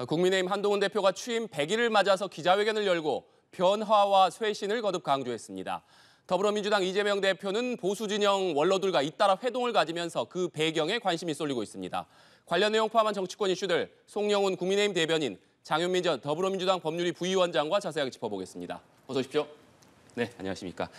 국민의힘 한동훈 대표가 취임 100일을 맞아서 기자회견을 열고 변화와 쇄신을 거듭 강조했습니다. 더불어민주당 이재명 대표는 보수 진영 원로들과 잇따라 회동을 가지면서 그 배경에 관심이 쏠리고 있습니다. 관련 내용 포함한 정치권 이슈들 송영훈 국민의힘 대변인, 장윤민 전 더불어민주당 법률위 부위원장과 자세하게 짚어보겠습니다. 어서 오십시오. 네, 안녕하십니까.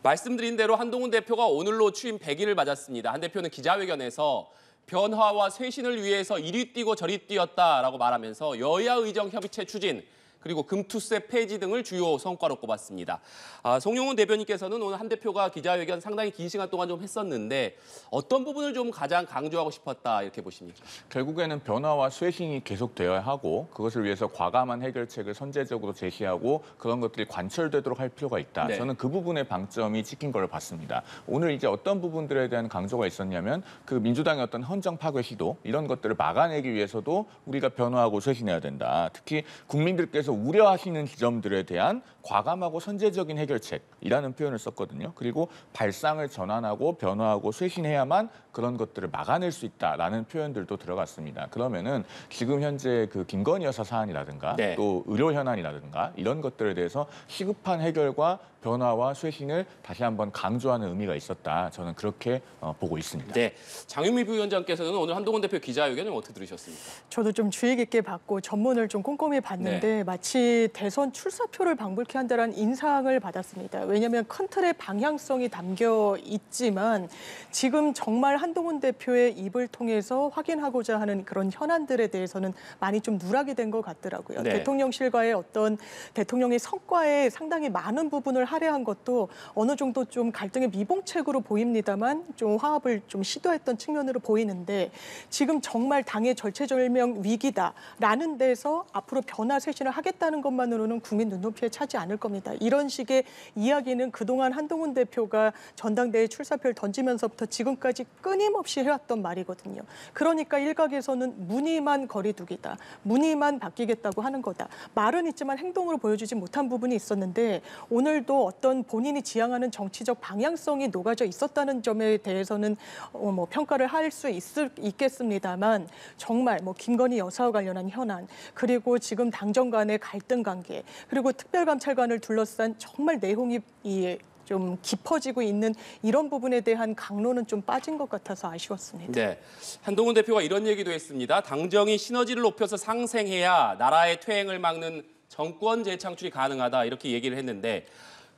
말씀드린 대로 한동훈 대표가 오늘로 취임 100일을 맞았습니다. 한 대표는 기자회견에서 변화와 쇄신을 위해서 이리 뛰고 저리 뛰었다라고 말하면서 여야 의정 협의체 추진, 그리고 금투세 폐지 등을 주요 성과로 꼽았습니다. 송영훈 대변인께서는 오늘 한 대표가 기자회견 상당히 긴 시간 동안 좀 했었는데 어떤 부분을 좀 가장 강조하고 싶었다 이렇게 보십니까? 결국에는 변화와 쇄신이 계속되어야 하고 그것을 위해서 과감한 해결책을 선제적으로 제시하고 그런 것들이 관철되도록 할 필요가 있다. 네. 저는 그 부분의 방점이 찍힌 걸 봤습니다. 오늘 이제 어떤 부분들에 대한 강조가 있었냐면 그 민주당의 어떤 헌정 파괴 시도 이런 것들을 막아내기 위해서도 우리가 변화하고 쇄신해야 된다. 특히 국민들께서 우려하시는 지점들에 대한 과감하고 선제적인 해결책이라는 표현을 썼거든요. 그리고 발상을 전환하고 변화하고 쇄신해야만 그런 것들을 막아낼 수 있다라는 표현들도 들어갔습니다. 그러면은 지금 현재 그 김건희 여사 사안이라든가 네. 또 의료 현안이라든가 이런 것들에 대해서 시급한 해결과 변화와 쇄신을 다시 한번 강조하는 의미가 있었다. 저는 그렇게 보고 있습니다. 네, 장윤미 부위원장께서는 오늘 한동훈 대표 기자회견을 어떻게 들으셨습니까? 저도 좀 주의 깊게 봤고 전문을 좀 꼼꼼히 봤는데 네. 마치 대선 출사표를 방불케 한다는 인상을 받았습니다. 왜냐하면 큰 틀의 방향성이 담겨 있지만 지금 정말 한동훈 대표의 입을 통해서 확인하고자 하는 그런 현안들에 대해서는 많이 좀 누락이 된 것 같더라고요. 네. 대통령실과의 어떤 대통령의 성과에 상당히 많은 부분을 할애한 것도 어느 정도 좀 갈등의 미봉책으로 보입니다만 좀 화합을 좀 시도했던 측면으로 보이는데 지금 정말 당의 절체절명 위기다라는 데서 앞으로 변화 쇄신을 하겠다는 것만으로는 국민 눈높이에 차지 않을 겁니다. 이런 식의 이야기는 그동안 한동훈 대표가 전당대회 출사표를 던지면서부터 지금까지 끊임없이 해왔던 말이거든요. 그러니까 일각에서는 무늬만 거리두기다. 무늬만 바뀌겠다고 하는 거다. 말은 있지만 행동으로 보여주지 못한 부분이 있었는데 오늘도 어떤 본인이 지향하는 정치적 방향성이 녹아져 있었다는 점에 대해서는 평가를 할 수 있겠습니다만 정말 김건희 여사와 관련한 현안 그리고 지금 당정 간의 갈등 관계 그리고 특별감찰관을 둘러싼 정말 내용이 좀 깊어지고 있는 이런 부분에 대한 강론은 좀 빠진 것 같아서 아쉬웠습니다. 네, 한동훈 대표가 이런 얘기도 했습니다. 당정이 시너지를 높여서 상생해야 나라의 퇴행을 막는 정권 재창출이 가능하다 이렇게 얘기를 했는데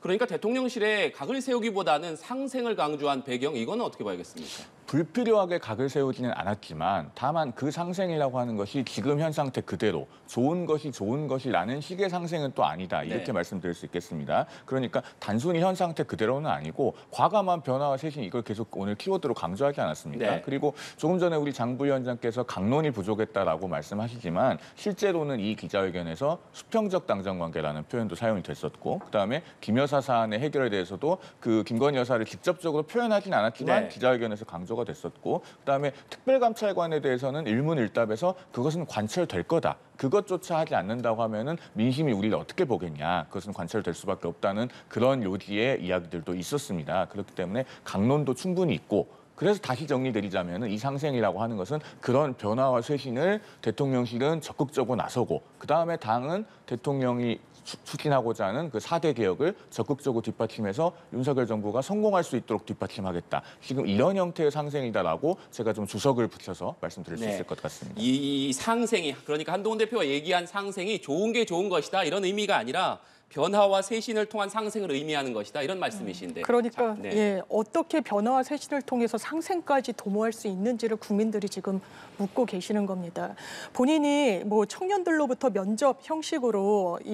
그러니까 대통령실에 각을 세우기보다는 상생을 강조한 배경 이거는 어떻게 봐야겠습니까? 불필요하게 각을 세우지는 않았지만 다만 그 상생이라고 하는 것이 지금 현 상태 그대로 좋은 것이라는 식의 상생은 또 아니다. 이렇게 네. 말씀드릴 수 있겠습니다. 그러니까 단순히 현 상태 그대로는 아니고 과감한 변화와 쇄신 이걸 계속 오늘 키워드로 강조하지 않았습니까? 네. 그리고 조금 전에 우리 장 부위원장께서 강론이 부족했다라고 말씀하시지만 실제로는 이 기자회견에서 수평적 당정관계라는 표현도 사용이 됐었고 그다음에 김 여사 사안의 해결에 대해서도 그 김건희 여사를 직접적으로 표현하진 않았지만 네. 기자회견에서 강조가 됐었고 그다음에 특별감찰관에 대해서는 일문일답에서 그것은 관철될 거다. 그것조차 하지 않는다고 하면은 민심이 우리를 어떻게 보겠냐. 그것은 관철될 수밖에 없다는 그런 요지의 이야기들도 있었습니다. 그렇기 때문에 강론도 충분히 있고 그래서 다시 정리드리자면 이 상생이라고 하는 것은 그런 변화와 쇄신을 대통령실은 적극적으로 나서고 그다음에 당은 대통령이 추진하고자 하는 그 4대 개혁을 적극적으로 뒷받침해서 윤석열 정부가 성공할 수 있도록 뒷받침하겠다. 지금 이런 형태의 상생이다라고 제가 좀 주석을 붙여서 말씀드릴 수 있을 것 같습니다. 이 상생이 그러니까 한동훈 대표가 얘기한 상생이 좋은 게 좋은 것이다 이런 의미가 아니라 변화와 쇄신을 통한 상생을 의미하는 것이다 이런 말씀이신데. 그러니까 네. 어떻게 변화와 쇄신을 통해서 상생까지 도모할 수 있는지를 국민들이 지금 묻고 계시는 겁니다. 본인이 청년들로부터 면접 형식으로 이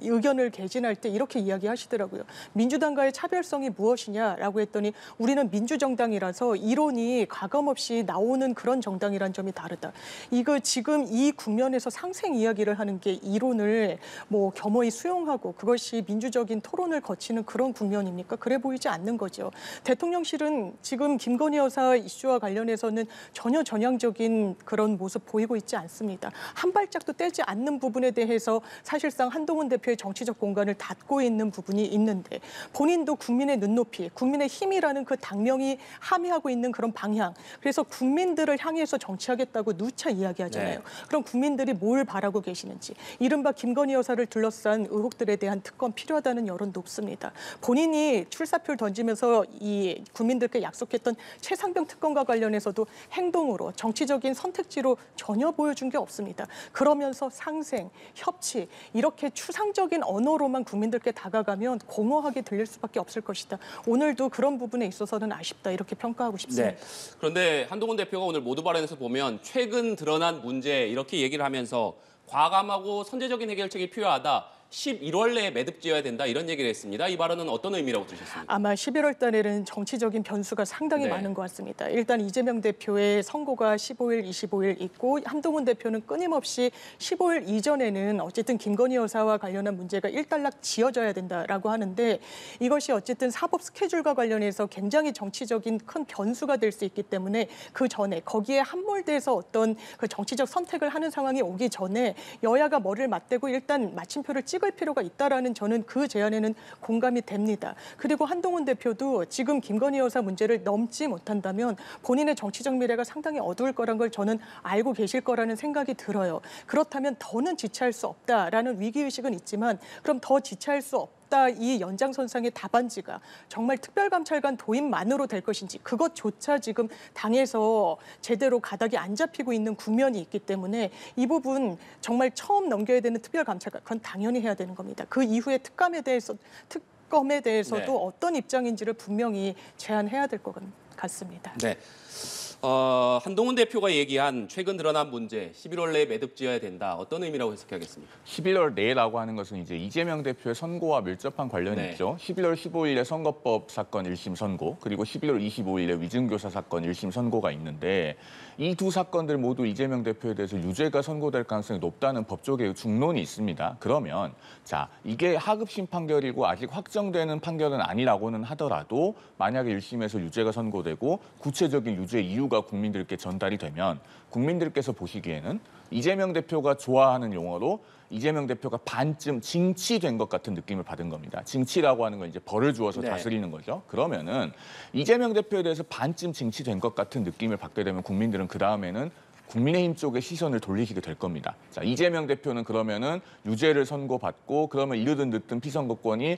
의견을 개진할 때 이렇게 이야기하시더라고요. 민주당과의 차별성이 무엇이냐라고 했더니 우리는 민주정당이라서 이론이 가감없이 나오는 그런 정당이란 점이 다르다. 이거 지금 이 국면에서 상생 이야기를 하는 게 이론을 겸허히 수용하고 그것이 민주적인 토론을 거치는 그런 국면입니까? 그래 보이지 않는 거죠. 대통령실은 지금 김건희 여사 이슈와 관련해서는 전혀 전향적인 그런 모습 보이고 있지 않습니다. 한 발짝도 떼지 않는 부분에 대해서 사실상 한동훈 대표의 정치적 공간을 닫고 있는 부분이 있는데 본인도 국민의 눈높이, 국민의 힘이라는 그 당명이 함의하고 있는 그런 방향. 그래서 국민들을 향해서 정치하겠다고 누차 이야기하잖아요. 그럼 국민들이 뭘 바라고 계시는지. 이른바 김건희 여사를 둘러싼 의혹들에 대한 특검 필요하다는 여론 높습니다. 본인이 출사표를 던지면서 이 국민들께 약속했던 최상병 특검과 관련해서도 행동으로 정치적인 선택지로 전혀 보여준 게 없습니다. 그러면서 상생, 협치 이렇게 추상적인 언어로만 국민들께 다가가면 공허하게 들릴 수밖에 없을 것이다. 오늘도 그런 부분에 있어서는 아쉽다 이렇게 평가하고 싶습니다. 네. 그런데 한동훈 대표가 오늘 모두 발언에서 보면 최근 드러난 문제 이렇게 얘기를 하면서 과감하고 선제적인 해결책이 필요하다. 11월 내에 매듭지어야 된다 이런 얘기를 했습니다. 이 발언은 어떤 의미라고 들으셨습니까? 아마 11월 달에는 정치적인 변수가 상당히 네. 많은 것 같습니다. 일단 이재명 대표의 선고가 15일, 25일 있고 한동훈 대표는 끊임없이 15일 이전에는 어쨌든 김건희 여사와 관련한 문제가 일단락 지어져야 된다라고 하는데 이것이 어쨌든 사법 스케줄과 관련해서 굉장히 정치적인 큰 변수가 될 수 있기 때문에 그 전에 거기에 함몰돼서 어떤 그 정치적 선택을 하는 상황이 오기 전에 여야가 머리를 맞대고 일단 마침표를 찍을 필요가 있다라는 저는 그 제안에는 공감이 됩니다. 그리고 한동훈 대표도 지금 김건희 여사 문제를 넘지 못한다면 본인의 정치적 미래가 상당히 어두울 거란 걸 저는 알고 계실 거라는 생각이 들어요. 그렇다면 더는 지체할 수 없다라는 위기의식은 있지만 그럼 더 지체할 수 없다. 이 연장선상의 답안지가 정말 특별감찰관 도입만으로 될 것인지 그것조차 지금 당에서 제대로 가닥이 안 잡히고 있는 국면이 있기 때문에 이 부분 정말 처음 넘겨야 되는 특별감찰관 그건 당연히 해야 되는 겁니다. 그 이후에 특검에 대해서도 네. 어떤 입장인지를 분명히 제안해야 될 것 같습니다. 네. 한동훈 대표가 얘기한 최근 드러난 문제 11월 내에 매듭지어야 된다. 어떤 의미라고 해석하겠습니까? 11월 내라고 하는 것은 이제 이재명 대표의 선고와 밀접한 관련이 네. 있죠. 11월 15일에 선거법 사건 1심 선고, 그리고 11월 25일에 위증교사 사건 1심 선고가 있는데 이 두 사건들 모두 이재명 대표에 대해서 유죄가 선고될 가능성이 높다는 법조계의 중론이 있습니다. 그러면 자, 이게 하급심 판결이고 아직 확정되는 판결은 아니라고는 하더라도 만약에 1심에서 유죄가 선고되고 구체적인 유죄 이유가 국민들께 전달이 되면 국민들께서 보시기에는 이재명 대표가 좋아하는 용어로 이재명 대표가 반쯤 징치된 것 같은 느낌을 받은 겁니다. 징치라고 하는 건 이제 벌을 주어서 네. 다스리는 거죠. 그러면은 이재명 대표에 대해서 반쯤 징치된 것 같은 느낌을 받게 되면 국민들은 그 다음에는 국민의힘 쪽에 시선을 돌리시게 될 겁니다. 자, 이재명 대표는 그러면은 유죄를 선고받고 그러면 이르든 늦든 피선거권이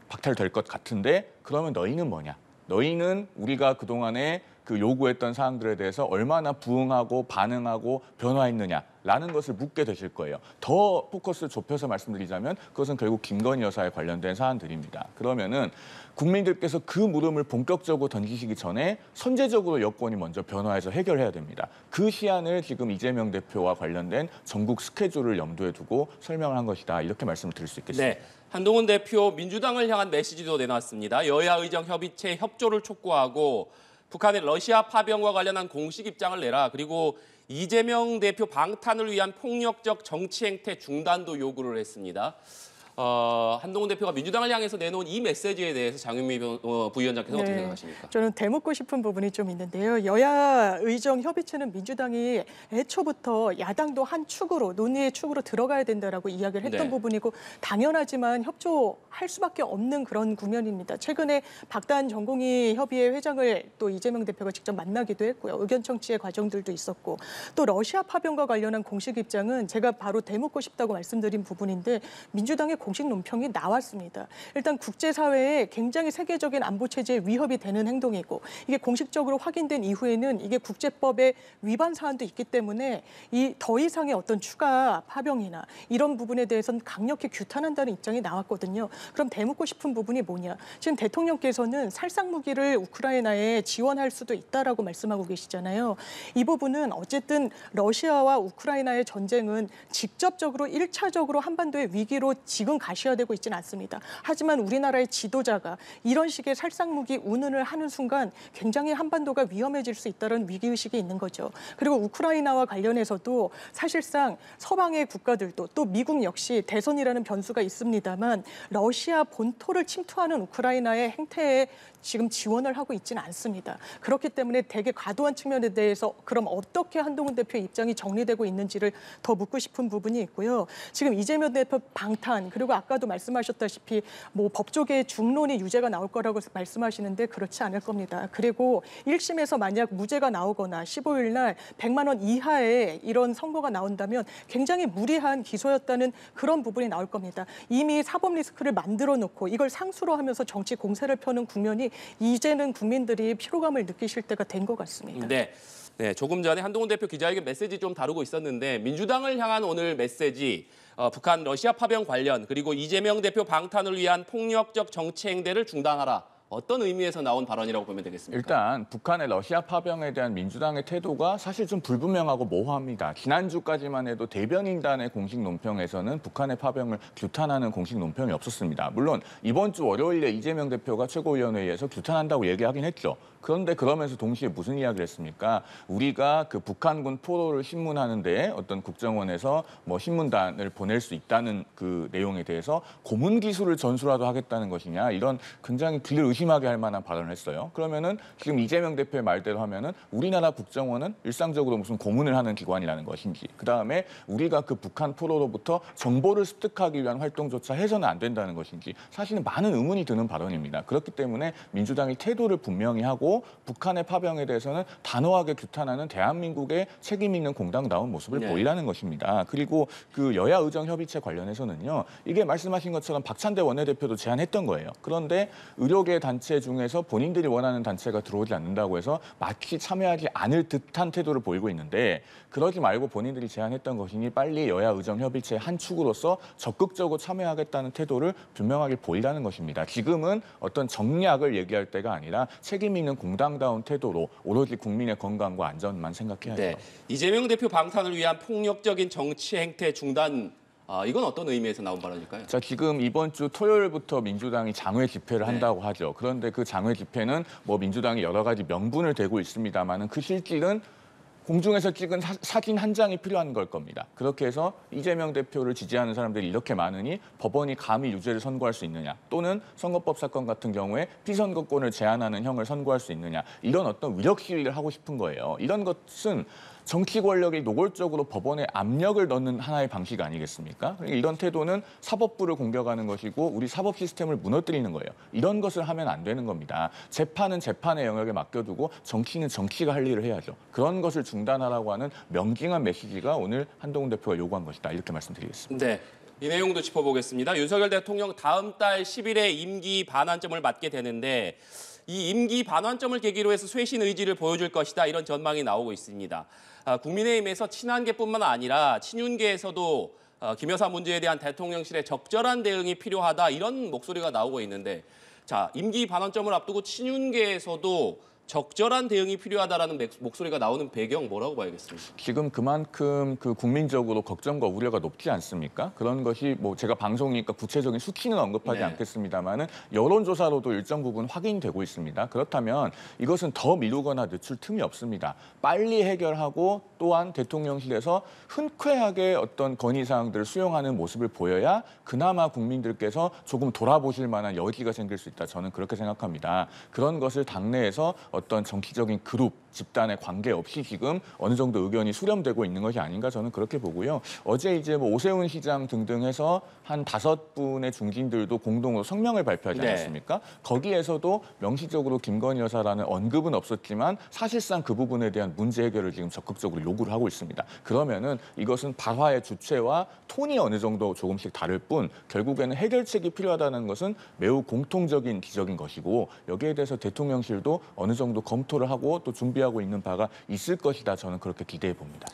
박탈될 것 같은데 그러면 너희는 뭐냐? 너희는 우리가 그동안에 그 요구했던 사항들에 대해서 얼마나 부응하고 반응하고 변화했느냐라는 것을 묻게 되실 거예요. 더 포커스를 좁혀서 말씀드리자면 그것은 결국 김건희 여사에 관련된 사안들입니다. 그러면은 국민들께서 그 물음을 본격적으로 던지시기 전에 선제적으로 여권이 먼저 변화해서 해결해야 됩니다. 그 시안을 지금 이재명 대표와 관련된 전국 스케줄을 염두에 두고 설명을 한 것이다. 이렇게 말씀을 드릴 수 있겠습니다. 네. 한동훈 대표 민주당을 향한 메시지도 내놨습니다. 여야 의정 협의체 협조를 촉구하고 북한의 러시아 파병과 관련한 공식 입장을 내라. 그리고 이재명 대표 방탄을 위한 폭력적 정치 행태 중단도 요구를 했습니다. 한동훈 대표가 민주당을 향해서 내놓은 이 메시지에 대해서 장윤미 부위원장께서 어떻게 생각하십니까? 저는 되묻고 싶은 부분이 좀 있는데요. 여야 의정 협의체는 민주당이 애초부터 야당도 한 축으로 논의의 축으로 들어가야 된다라고 이야기를 했던 네. 부분이고 당연하지만 협조할 수밖에 없는 그런 국면입니다. 최근에 박단 전공의 협의회 회장을 또 이재명 대표가 직접 만나기도 했고요. 의견 청취의 과정들도 있었고 또 러시아 파병과 관련한 공식 입장은 제가 바로 되묻고 싶다고 말씀드린 부분인데 민주당의 공식 논평이 나왔습니다. 일단 국제사회에 굉장히 세계적인 안보 체제에 위협이 되는 행동이고 이게 공식적으로 확인된 이후에는 이게 국제법의 위반 사안도 있기 때문에 이 더 이상의 어떤 추가 파병이나 이런 부분에 대해서는 강력히 규탄한다는 입장이 나왔거든요. 그럼 되묻고 싶은 부분이 뭐냐? 지금 대통령께서는 살상 무기를 우크라이나에 지원할 수도 있다라고 말씀하고 계시잖아요. 이 부분은 어쨌든 러시아와 우크라이나의 전쟁은 직접적으로 1차적으로 한반도의 위기로 지금 지금 가시화되고 있지는 않습니다. 하지만 우리나라의 지도자가 이런 식의 살상무기 운운을 하는 순간 굉장히 한반도가 위험해질 수 있다는 위기의식이 있는 거죠. 그리고 우크라이나와 관련해서도 사실상 서방의 국가들도 또 미국 역시 대선이라는 변수가 있습니다만 러시아 본토를 침투하는 우크라이나의 행태에 지금 지원을 하고 있지는 않습니다. 그렇기 때문에 되게 과도한 측면에 대해서 그럼 어떻게 한동훈 대표의 입장이 정리되고 있는지를 더 묻고 싶은 부분이 있고요. 지금 이재명 대표 방탄 그리고 아까도 말씀하셨다시피 뭐 법조계의 중론이 유죄가 나올 거라고 말씀하시는데 그렇지 않을 겁니다. 그리고 1심에서 만약 무죄가 나오거나 15일 날 100만 원 이하의 이런 선고가 나온다면 굉장히 무리한 기소였다는 그런 부분이 나올 겁니다. 이미 사법 리스크를 만들어 놓고 이걸 상수로 하면서 정치 공세를 펴는 국면이 이제는 국민들이 피로감을 느끼실 때가 된 것 같습니다. 네. 네, 조금 전에 한동훈 대표 기자회견 메시지 좀 다루고 있었는데 민주당을 향한 오늘 메시지 북한 러시아 파병 관련 그리고 이재명 대표 방탄을 위한 폭력적 정치 행태를 중단하라. 어떤 의미에서 나온 발언이라고 보면 되겠습니까? 일단 북한의 러시아 파병에 대한 민주당의 태도가 사실 좀 불분명하고 모호합니다. 지난주까지만 해도 대변인단의 공식 논평에서는 북한의 파병을 규탄하는 공식 논평이 없었습니다. 물론 이번 주 월요일에 이재명 대표가 최고위원회의에서 규탄한다고 얘기하긴 했죠. 그런데 그러면서 동시에 무슨 이야기를 했습니까? 우리가 그 북한군 포로를 신문하는데 어떤 국정원에서 뭐 신문단을 보낼 수 있다는 그 내용에 대해서 고문 기술을 전수라도 하겠다는 것이냐 이런 굉장히 귀를 의심하게 할 만한 발언을 했어요. 그러면은 지금 이재명 대표의 말대로 하면은 우리나라 국정원은 일상적으로 무슨 고문을 하는 기관이라는 것인지, 그 다음에 우리가 그 북한 포로로부터 정보를 습득하기 위한 활동조차 해서는 안 된다는 것인지 사실은 많은 의문이 드는 발언입니다. 그렇기 때문에 민주당이 태도를 분명히 하고 북한의 파병에 대해서는 단호하게 규탄하는 대한민국의 책임 있는 공당다운 모습을 보이라는 것입니다. 그리고 그 여야 의정 협의체 관련해서는요. 이게 말씀하신 것처럼 박찬대 원내대표도 제안했던 거예요. 그런데 의료계 단체 중에서 본인들이 원하는 단체가 들어오지 않는다고 해서 마치 참여하지 않을 듯한 태도를 보이고 있는데 그러지 말고 본인들이 제안했던 것이니 빨리 여야 의정 협의체의 한 축으로서 적극적으로 참여하겠다는 태도를 분명하게 보이라는 것입니다. 지금은 어떤 정략을 얘기할 때가 아니라 책임 있는 공당다운 태도로 오로지 국민의 건강과 안전만 생각해야죠. 네. 이재명 대표 방탄을 위한 폭력적인 정치 행태 중단 이건 어떤 의미에서 나온 발언일까요? 자, 지금 이번 주 토요일부터 민주당이 장외 집회를 한다고 하죠. 그런데 그 장외 집회는 뭐 민주당이 여러 가지 명분을 대고 있습니다만은 그 실질은 공중에서 찍은 사진 한 장이 필요한 걸 겁니다. 그렇게 해서 이재명 대표를 지지하는 사람들이 이렇게 많으니 법원이 감히 유죄를 선고할 수 있느냐, 또는 선거법 사건 같은 경우에 피선거권을 제한하는 형을 선고할 수 있느냐, 이런 어떤 위력 시위를 하고 싶은 거예요. 이런 것은 정치 권력이 노골적으로 법원에 압력을 넣는 하나의 방식 아니겠습니까? 그러니까 이런 태도는 사법부를 공격하는 것이고 우리 사법 시스템을 무너뜨리는 거예요. 이런 것을 하면 안 되는 겁니다. 재판은 재판의 영역에 맡겨두고 정치는 정치가 할 일을 해야죠. 그런 것을 중단하라고 하는 명징한 메시지가 오늘 한동훈 대표가 요구한 것이다. 이렇게 말씀드리겠습니다. 네. 이 내용도 짚어보겠습니다. 윤석열 대통령 다음 달 10일에 임기 반환점을 맞게 되는데 이 임기 반환점을 계기로 해서 쇄신 의지를 보여줄 것이다. 이런 전망이 나오고 있습니다. 국민의힘에서 친한계뿐만 아니라 친윤계에서도 김 여사 문제에 대한 대통령실의 적절한 대응이 필요하다. 이런 목소리가 나오고 있는데 자, 임기 반환점을 앞두고 친윤계에서도 적절한 대응이 필요하다라는 목소리가 나오는 배경 뭐라고 봐야겠습니까? 지금 그만큼 그 국민적으로 걱정과 우려가 높지 않습니까? 그런 것이 뭐 제가 방송이니까 구체적인 수치는 언급하지 않겠습니다만은 여론조사로도 일정 부분 확인되고 있습니다. 그렇다면 이것은 더 미루거나 늦출 틈이 없습니다. 빨리 해결하고 또한 대통령실에서 흔쾌하게 어떤 건의사항들을 수용하는 모습을 보여야 그나마 국민들께서 조금 돌아보실 만한 여지가 생길 수 있다. 저는 그렇게 생각합니다. 그런 것을 당내에서 어떤 정치적인 그룹, 집단의 관계없이 지금 어느 정도 의견이 수렴되고 있는 것이 아닌가 저는 그렇게 보고요. 어제 이제 뭐 오세훈 시장 등등 해서 한 5분의 중진들도 공동으로 성명을 발표하지 않았습니까? 거기에서도 명시적으로 김건희 여사라는 언급은 없었지만 사실상 그 부분에 대한 문제 해결을 지금 적극적으로 요구를 하고 있습니다. 그러면은 이것은 발화의 주체와 톤이 어느 정도 조금씩 다를 뿐 결국에는 해결책이 필요하다는 것은 매우 공통적인 지적인 것이고 여기에 대해서 대통령실도 어느 정도 검토를 하고 또 준비하고 있는 바가 있을 것이다. 저는 그렇게 기대해 봅니다.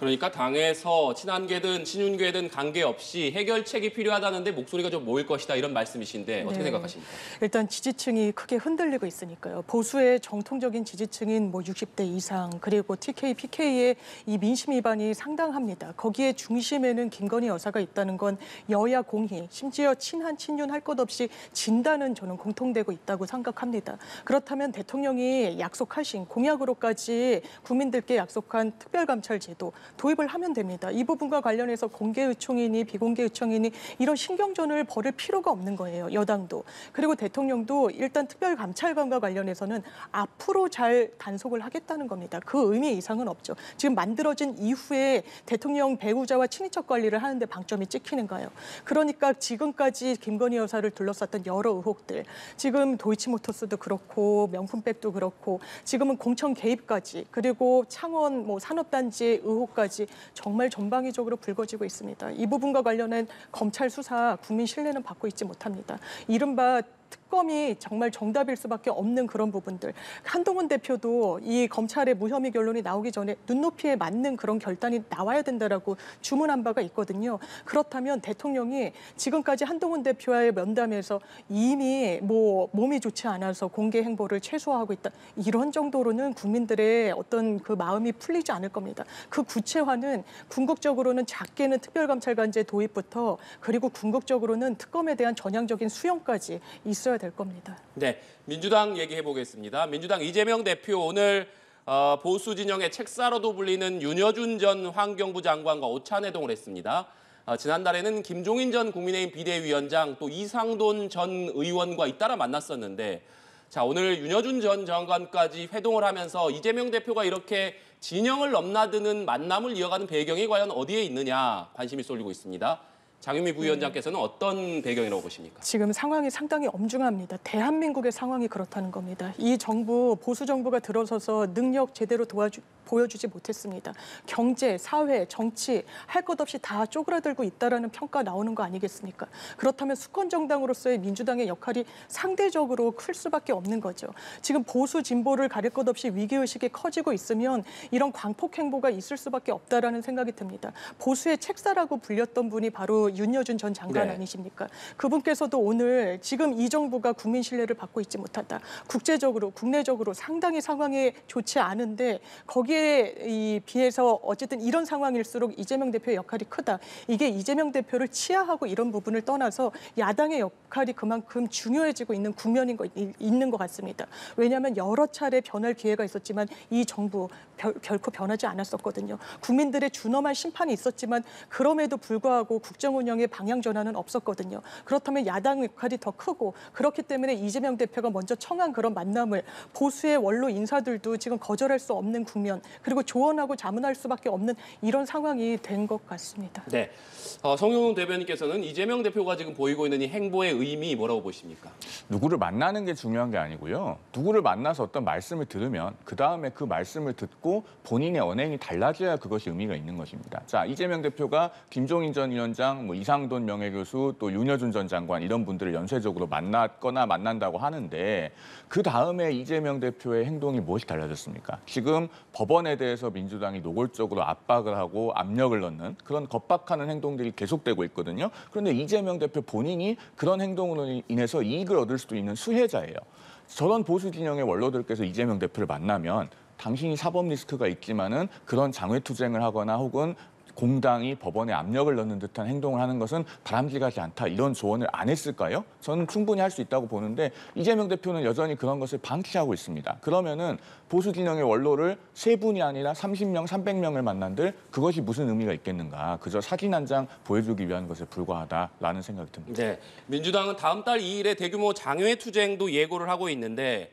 그러니까 당에서 친한계든 친윤계든 관계없이 해결책이 필요하다는데 목소리가 좀 모일 것이다 이런 말씀이신데 어떻게 네. 생각하십니까? 일단 지지층이 크게 흔들리고 있으니까요. 보수의 정통적인 지지층인 뭐 60대 이상 그리고 TK, PK의 이 민심 위반이 상당합니다. 거기에 중심에는 김건희 여사가 있다는 건 여야 공히 심지어 친한 친윤 할 것 없이 진다는 저는 공통되고 있다고 생각합니다. 그렇다면 대통령이 약속하신 공약으로까지 국민들께 약속한 특별감찰제도 도입을 하면 됩니다. 이 부분과 관련해서 공개 의총이니 비공개 의총이니 이런 신경전을 벌일 필요가 없는 거예요. 여당도. 그리고 대통령도 일단 특별감찰관과 관련해서는 앞으로 잘 단속을 하겠다는 겁니다. 그 의미 이상은 없죠. 지금 만들어진 이후에 대통령 배우자와 친인척 관리를 하는데 방점이 찍히는가요? 그러니까 지금까지 김건희 여사를 둘러쌌던 여러 의혹들, 지금 도이치모터스도 그렇고 명품백도 그렇고 지금은 공천 개입까지 그리고 창원 산업단지의 의혹까지 정말 전방위적으로 불거지고 있습니다. 이 부분과 관련한 검찰 수사 국민 신뢰는 받고 있지 못합니다. 이른바 특검이 정말 정답일 수밖에 없는 그런 부분들. 한동훈 대표도 이 검찰의 무혐의 결론이 나오기 전에 눈높이에 맞는 그런 결단이 나와야 된다라고 주문한 바가 있거든요. 그렇다면 대통령이 지금까지 한동훈 대표와의 면담에서 이미 몸이 좋지 않아서 공개 행보를 최소화하고 있다. 이런 정도로는 국민들의 어떤 그 마음이 풀리지 않을 겁니다. 그 구체화는 궁극적으로는 작게는 특별감찰관제 도입부터 그리고 궁극적으로는 특검에 대한 전향적인 수용까지 있어야 될 겁니다. 네, 민주당 얘기해 보겠습니다. 민주당 이재명 대표 오늘 보수 진영의 책사로도 불리는 윤여준 전 환경부 장관과 오찬회동을 했습니다. 지난달에는 김종인 전 국민의힘 비대위원장 또 이상돈 전 의원과 잇따라 만났었는데 자 오늘 윤여준 전 장관까지 회동을 하면서 이재명 대표가 이렇게 진영을 넘나드는 만남을 이어가는 배경이 과연 어디에 있느냐 관심이 쏠리고 있습니다. 장유미 부위원장께서는 어떤 배경이라고 보십니까? 지금 상황이 상당히 엄중합니다. 대한민국의 상황이 그렇다는 겁니다. 이 정부, 보수 정부가 들어서서 능력 제대로 보여주지 못했습니다. 경제, 사회, 정치 할 것 없이 다 쪼그라들고 있다라는 평가 나오는 거 아니겠습니까? 그렇다면 수권 정당으로서의 민주당의 역할이 상대적으로 클 수밖에 없는 거죠. 지금 보수 진보를 가릴 것 없이 위기의식이 커지고 있으면 이런 광폭 행보가 있을 수밖에 없다라는 생각이 듭니다. 보수의 책사라고 불렸던 분이 바로 윤여준 전 장관 네. 아니십니까? 그분께서도 오늘 지금 이 정부가 국민 신뢰를 받고 있지 못하다. 국제적으로, 국내적으로 상당히 상황이 좋지 않은데 거기에 비해서 어쨌든 이런 상황일수록 이재명 대표의 역할이 크다. 이게 이재명 대표를 치하하고 이런 부분을 떠나서 야당의 역할이 그만큼 중요해지고 있는 있는 것 같습니다. 왜냐하면 여러 차례 변할 기회가 있었지만 이 정부 결코 변하지 않았었거든요. 국민들의 준엄한 심판이 있었지만 그럼에도 불구하고 국정 운영의 방향 전환은 없었거든요. 그렇다면 야당 역할이 더 크고 그렇기 때문에 이재명 대표가 먼저 청한 그런 만남을 보수의 원로 인사들도 지금 거절할 수 없는 국면 그리고 조언하고 자문할 수밖에 없는 이런 상황이 된 것 같습니다. 네, 성용훈 대변인께서는 이재명 대표가 지금 보이고 있는 이 행보의 의미 뭐라고 보십니까? 누구를 만나는 게 중요한 게 아니고요. 누구를 만나서 어떤 말씀을 들으면 그다음에 그 말씀을 듣고 본인의 언행이 달라져야 그것이 의미가 있는 것입니다. 자, 이재명 대표가 김종인 전 위원장, 이상돈 명예교수, 또 윤여준 전 장관 이런 분들을 연쇄적으로 만났거나 만난다고 하는데 그다음에 이재명 대표의 행동이 무엇이 달라졌습니까? 지금 법원에 대해서 민주당이 노골적으로 압박을 하고 압력을 넣는 그런 겁박하는 행동들이 계속되고 있거든요. 그런데 이재명 대표 본인이 그런 행동으로 인해서 이익을 얻을 수도 있는 수혜자예요. 저런 보수 진영의 원로들께서 이재명 대표를 만나면 당신이 사법 리스크가 있지만은 그런 장외투쟁을 하거나 혹은 공당이 법원에 압력을 넣는 듯한 행동을 하는 것은 바람직하지 않다. 이런 조언을 안 했을까요? 저는 충분히 할 수 있다고 보는데 이재명 대표는 여전히 그런 것을 방치하고 있습니다. 그러면은 보수 진영의 원로를 3분이 아니라 30명, 300명을 만난들 그것이 무슨 의미가 있겠는가. 그저 사진 한 장 보여주기 위한 것에 불과하다라는 생각이 듭니다. 네, 민주당은 다음 달 2일에 대규모 장외투쟁도 예고를 하고 있는데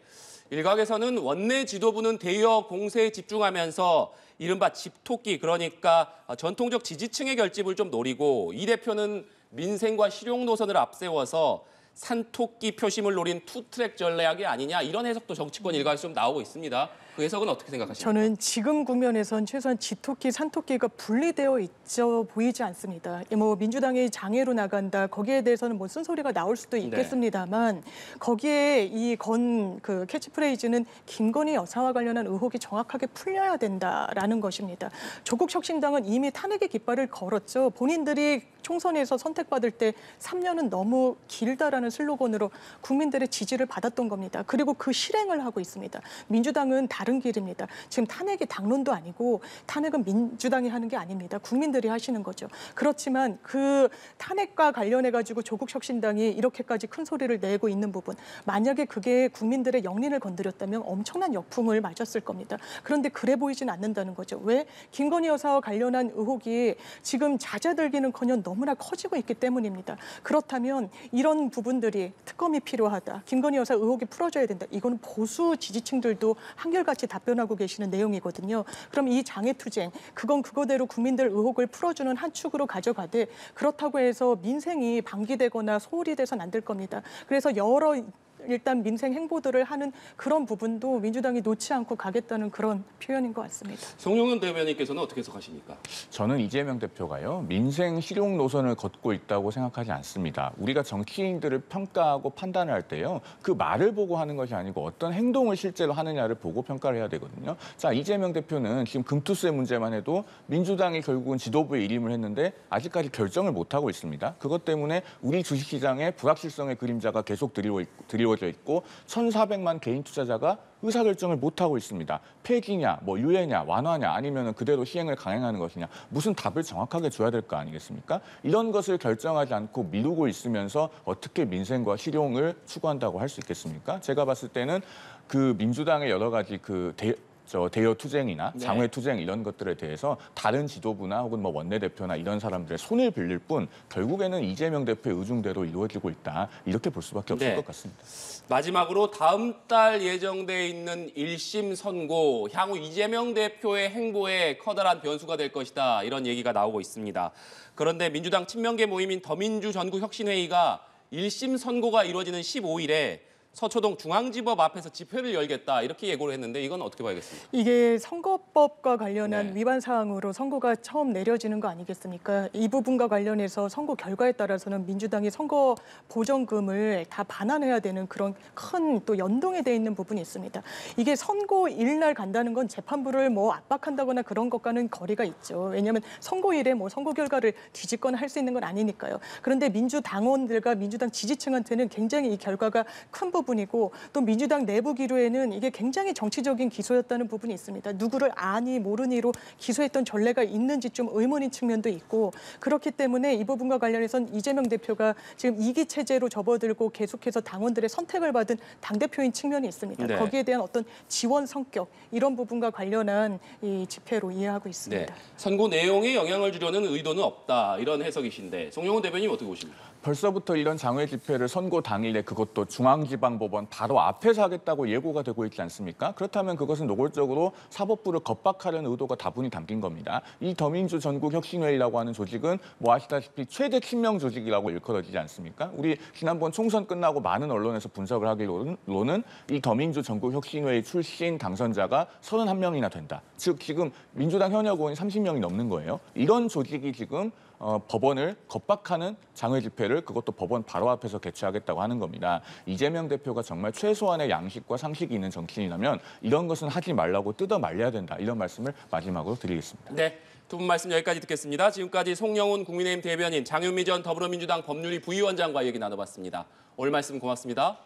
일각에서는 원내 지도부는 대여 공세에 집중하면서 이른바 집토끼 그러니까 전통적 지지층의 결집을 좀 노리고 이 대표는 민생과 실용 노선을 앞세워서 산토끼 표심을 노린 투트랙 전략이 아니냐 이런 해석도 정치권 일각에서 좀 나오고 있습니다. 그 해석은 어떻게 생각하십니까? 저는 지금 국면에선 최소한 지토끼, 산토끼가 분리되어 있어 보이지 않습니다. 뭐 민주당이 장애로 나간다, 거기에 대해서는 뭐 쓴소리가 나올 수도 있겠습니다만 거기에 이 그 캐치프레이즈는 김건희 여사와 관련한 의혹이 정확하게 풀려야 된다라는 것입니다. 조국 혁신당은 이미 탄핵의 깃발을 걸었죠. 본인들이 총선에서 선택받을 때 3년은 너무 길다라는 슬로건으로 국민들의 지지를 받았던 겁니다. 그리고 그 실행을 하고 있습니다. 민주당은 다른 길입니다. 지금 탄핵이 당론도 아니고 탄핵은 민주당이 하는 게 아닙니다. 국민들이 하시는 거죠. 그렇지만 그 탄핵과 관련해 가지고 조국 혁신당이 이렇게까지 큰 소리를 내고 있는 부분, 만약에 그게 국민들의 영린을 건드렸다면 엄청난 역풍을 맞았을 겁니다. 그런데 그래 보이진 않는다는 거죠. 왜? 김건희 여사와 관련한 의혹이 지금 잦아들기는커녕 너무나 커지고 있기 때문입니다. 그렇다면 이런 부분들이 특검이 필요하다, 김건희 여사 의혹이 풀어져야 된다, 이거는 보수 지지층들도 한결같이 답변하고 계시는 내용이거든요. 그럼 이 장애투쟁, 그건 그거대로 국민들 의혹을 풀어주는 한 축으로 가져가되, 그렇다고 해서 민생이 방기되거나 소홀히 돼서는 안 될 겁니다. 그래서 여러 일단 민생 행보들을 하는 그런 부분도 민주당이 놓지 않고 가겠다는 그런 표현인 것 같습니다. 송영훈 대변인께서는 어떻게 해석하십니까? 저는 이재명 대표가요, 민생 실용 노선을 걷고 있다고 생각하지 않습니다. 우리가 정치인들을 평가하고 판단을 할 때요, 그 말을 보고 하는 것이 아니고 어떤 행동을 실제로 하느냐를 보고 평가를 해야 되거든요. 자, 이재명 대표는 지금 금투세 문제만 해도 민주당이 결국은 지도부에 일임을 했는데 아직까지 결정을 못하고 있습니다. 그것 때문에 우리 주식시장에 불확실성의 그림자가 계속 드리워져 있고 1,400만 개인 투자자가 의사결정을 못하고 있습니다. 폐기냐, 뭐 유예냐, 완화냐, 아니면 그대로 시행을 강행하는 것이냐, 무슨 답을 정확하게 줘야 될 거 아니겠습니까? 이런 것을 결정하지 않고 미루고 있으면서 어떻게 민생과 실용을 추구한다고 할 수 있겠습니까? 제가 봤을 때는 그 민주당의 여러 가지 대여 투쟁이나 장외 투쟁 이런 것들에 대해서 다른 지도부나 혹은 뭐 원내대표나 이런 사람들의 손을 빌릴 뿐 결국에는 이재명 대표의 의중대로 이루어지고 있다, 이렇게 볼 수밖에 없을 것 같습니다. 마지막으로 다음 달 예정돼 있는 1심 선고, 향후 이재명 대표의 행보에 커다란 변수가 될 것이다, 이런 얘기가 나오고 있습니다. 그런데 민주당 친명계 모임인 더민주 전국혁신회의가 1심 선고가 이루어지는 15일에 서초동 중앙지법 앞에서 집회를 열겠다, 이렇게 예고를 했는데 이건 어떻게 봐야겠습니까? 이게 선거법과 관련한 위반 사항으로 선고가 처음 내려지는 거 아니겠습니까? 이 부분과 관련해서 선고 결과에 따라서는 민주당이 선거 보전금을 다 반환해야 되는 그런 큰 또 연동이 돼 있는 부분이 있습니다. 이게 선고일 날 간다는 건 재판부를 뭐 압박한다거나 그런 것과는 거리가 있죠. 왜냐하면 선고일에 뭐 선거 결과를 뒤집거나 할 수 있는 건 아니니까요. 그런데 민주당원들과 민주당 지지층한테는 굉장히 이 결과가 큰 부분이고, 또 민주당 내부 기류에는 이게 굉장히 정치적인 기소였다는 부분이 있습니다. 누구를 아니 모르니로 기소했던 전례가 있는지 좀 의문인 측면도 있고, 그렇기 때문에 이 부분과 관련해서는 이재명 대표가 지금 이기 체제로 접어들고 계속해서 당원들의 선택을 받은 당대표인 측면이 있습니다. 거기에 대한 어떤 지원 성격, 이런 부분과 관련한 이 집회로 이해하고 있습니다. 선고 내용에 영향을 주려는 의도는 없다, 이런 해석이신데 송영훈 대변인 어떻게 보십니까? 벌써부터 이런 장외 집회를 선고 당일에, 그것도 중앙지방법원 바로 앞에서 하겠다고 예고가 되고 있지 않습니까? 그렇다면 그것은 노골적으로 사법부를 겁박하려는 의도가 다분히 담긴 겁니다. 이 더민주 전국혁신회의라고 하는 조직은 뭐 아시다시피 최대 친명 조직이라고 일컬어지지 않습니까? 우리 지난번 총선 끝나고 많은 언론에서 분석을 하기로는 이 더민주 전국혁신회의 출신 당선자가 31명이나 된다. 즉 지금 민주당 현역 의원이 30명이 넘는 거예요. 이런 조직이 지금 법원을 겁박하는 장외 집회를, 그것도 법원 바로 앞에서 개최하겠다고 하는 겁니다. 이재명 대표가 정말 최소한의 양식과 상식이 있는 정치인이라면 이런 것은 하지 말라고 뜯어 말려야 된다, 이런 말씀을 마지막으로 드리겠습니다. 네, 두 분 말씀 여기까지 듣겠습니다. 지금까지 송영훈 국민의힘 대변인, 장윤미 전 더불어민주당 법률위 부위원장과 얘기 나눠봤습니다. 오늘 말씀 고맙습니다.